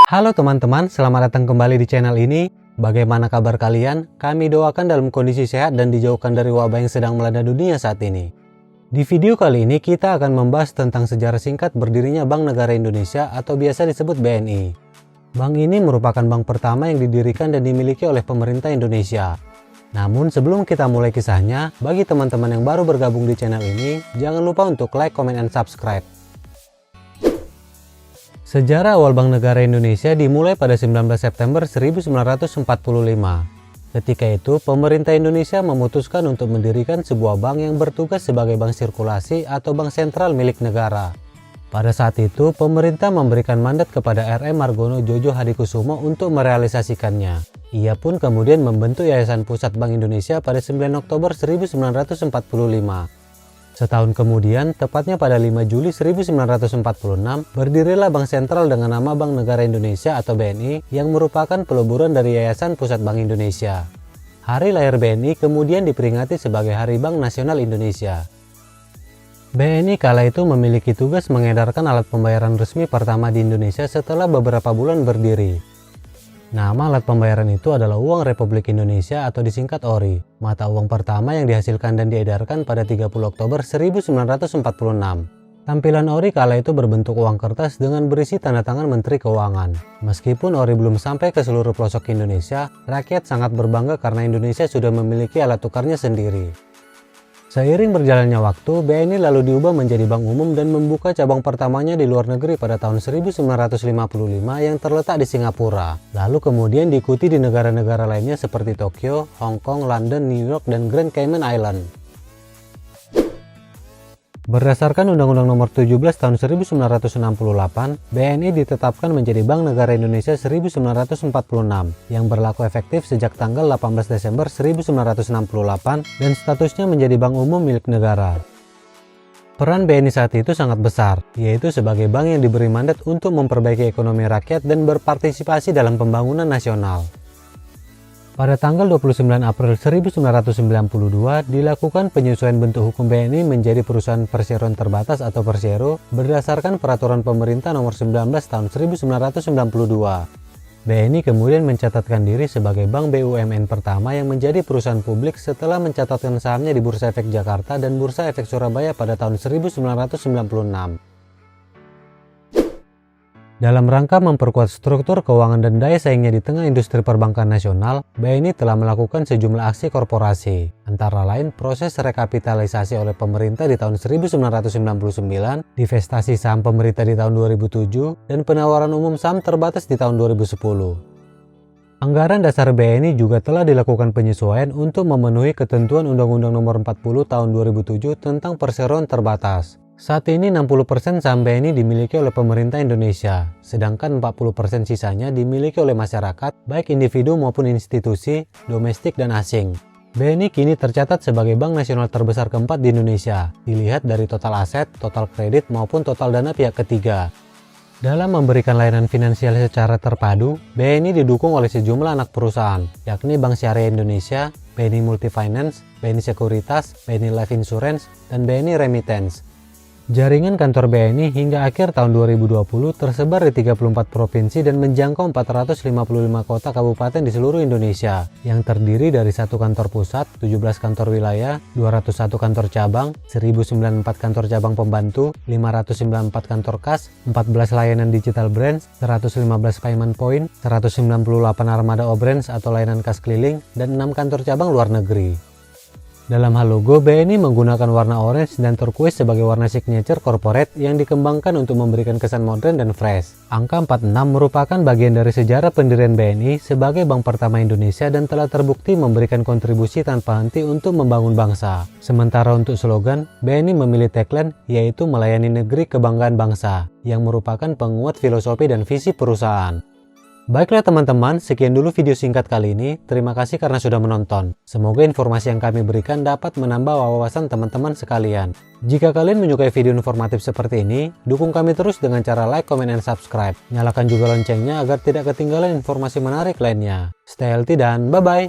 Halo teman-teman, selamat datang kembali di channel ini. Bagaimana kabar kalian? Kami doakan dalam kondisi sehat dan dijauhkan dari wabah yang sedang melanda dunia saat ini. Di video kali ini kita akan membahas tentang sejarah singkat berdirinya Bank Negara Indonesia atau biasa disebut BNI. Bank ini merupakan bank pertama yang didirikan dan dimiliki oleh pemerintah Indonesia. Namun sebelum kita mulai kisahnya, bagi teman-teman yang baru bergabung di channel ini, jangan lupa untuk like, comment, and subscribe. Sejarah awal Bank Negara Indonesia dimulai pada 19 September 1945. Ketika itu, pemerintah Indonesia memutuskan untuk mendirikan sebuah bank yang bertugas sebagai bank sirkulasi atau bank sentral milik negara. Pada saat itu, pemerintah memberikan mandat kepada R.M. Margono Djojo Hadikusumo untuk merealisasikannya. Ia pun kemudian membentuk Yayasan Pusat Bank Indonesia pada 9 Oktober 1945. Setahun kemudian, tepatnya pada 5 Juli 1946, berdirilah Bank Sentral dengan nama Bank Negara Indonesia atau BNI yang merupakan peluburan dari Yayasan Pusat Bank Indonesia. Hari lahir BNI kemudian diperingati sebagai Hari Bank Nasional Indonesia. BNI kala itu memiliki tugas mengedarkan alat pembayaran resmi pertama di Indonesia setelah beberapa bulan berdiri. Nama alat pembayaran itu adalah Uang Republik Indonesia atau disingkat ORI, mata uang pertama yang dihasilkan dan diedarkan pada 30 Oktober 1946. Tampilan ORI kala itu berbentuk uang kertas dengan berisi tanda tangan Menteri Keuangan. Meskipun ORI belum sampai ke seluruh pelosok Indonesia, rakyat sangat berbangga karena Indonesia sudah memiliki alat tukarnya sendiri. Seiring berjalannya waktu, BNI lalu diubah menjadi bank umum dan membuka cabang pertamanya di luar negeri pada tahun 1955 yang terletak di Singapura. Lalu kemudian diikuti di negara-negara lainnya seperti Tokyo, Hong Kong, London, New York, dan Grand Cayman Island. Berdasarkan Undang-Undang Nomor 17 Tahun 1968, BNI ditetapkan menjadi Bank Negara Indonesia 1946 yang berlaku efektif sejak tanggal 18 Desember 1968 dan statusnya menjadi bank umum milik negara. Peran BNI saat itu sangat besar, yaitu sebagai bank yang diberi mandat untuk memperbaiki ekonomi rakyat dan berpartisipasi dalam pembangunan nasional. Pada tanggal 29 April 1992 dilakukan penyesuaian bentuk hukum BNI menjadi perusahaan perseroan terbatas atau persero berdasarkan peraturan pemerintah nomor 19 tahun 1992. BNI kemudian mencatatkan diri sebagai bank BUMN pertama yang menjadi perusahaan publik setelah mencatatkan sahamnya di Bursa Efek Jakarta dan Bursa Efek Surabaya pada tahun 1996. Dalam rangka memperkuat struktur keuangan dan daya saingnya di tengah industri perbankan nasional, BNI telah melakukan sejumlah aksi korporasi, antara lain proses rekapitalisasi oleh pemerintah di tahun 1999, divestasi saham pemerintah di tahun 2007, dan penawaran umum saham terbatas di tahun 2010. Anggaran dasar BNI juga telah dilakukan penyesuaian untuk memenuhi ketentuan Undang-Undang Nomor 40 Tahun 2007 tentang perseroan terbatas. Saat ini 60% saham BNI dimiliki oleh pemerintah Indonesia, sedangkan 40% sisanya dimiliki oleh masyarakat, baik individu maupun institusi, domestik dan asing. BNI kini tercatat sebagai bank nasional terbesar keempat di Indonesia, dilihat dari total aset, total kredit maupun total dana pihak ketiga. Dalam memberikan layanan finansial secara terpadu, BNI didukung oleh sejumlah anak perusahaan, yakni Bank Syariah Indonesia, BNI Multifinance, BNI Sekuritas, BNI Life Insurance, dan BNI Remittance. Jaringan kantor BNI hingga akhir tahun 2020 tersebar di 34 provinsi dan menjangkau 455 kota kabupaten di seluruh Indonesia, yang terdiri dari 1 kantor pusat, 17 kantor wilayah, 201 kantor cabang, 1094 kantor cabang pembantu, 594 kantor kas, 14 layanan digital branch, 115 payment point, 198 armada o-branch atau layanan kas keliling, dan 6 kantor cabang luar negeri. Dalam hal logo, BNI menggunakan warna orange dan turquoise sebagai warna signature corporate yang dikembangkan untuk memberikan kesan modern dan fresh. Angka 46 merupakan bagian dari sejarah pendirian BNI sebagai bank pertama Indonesia dan telah terbukti memberikan kontribusi tanpa henti untuk membangun bangsa. Sementara untuk slogan, BNI memilih tagline yaitu melayani negeri kebanggaan bangsa, yang merupakan penguat filosofi dan visi perusahaan. Baiklah teman-teman, sekian dulu video singkat kali ini. Terima kasih karena sudah menonton. Semoga informasi yang kami berikan dapat menambah wawasan teman-teman sekalian. Jika kalian menyukai video informatif seperti ini, dukung kami terus dengan cara like, comment, and subscribe. Nyalakan juga loncengnya agar tidak ketinggalan informasi menarik lainnya. Stay healthy dan bye-bye!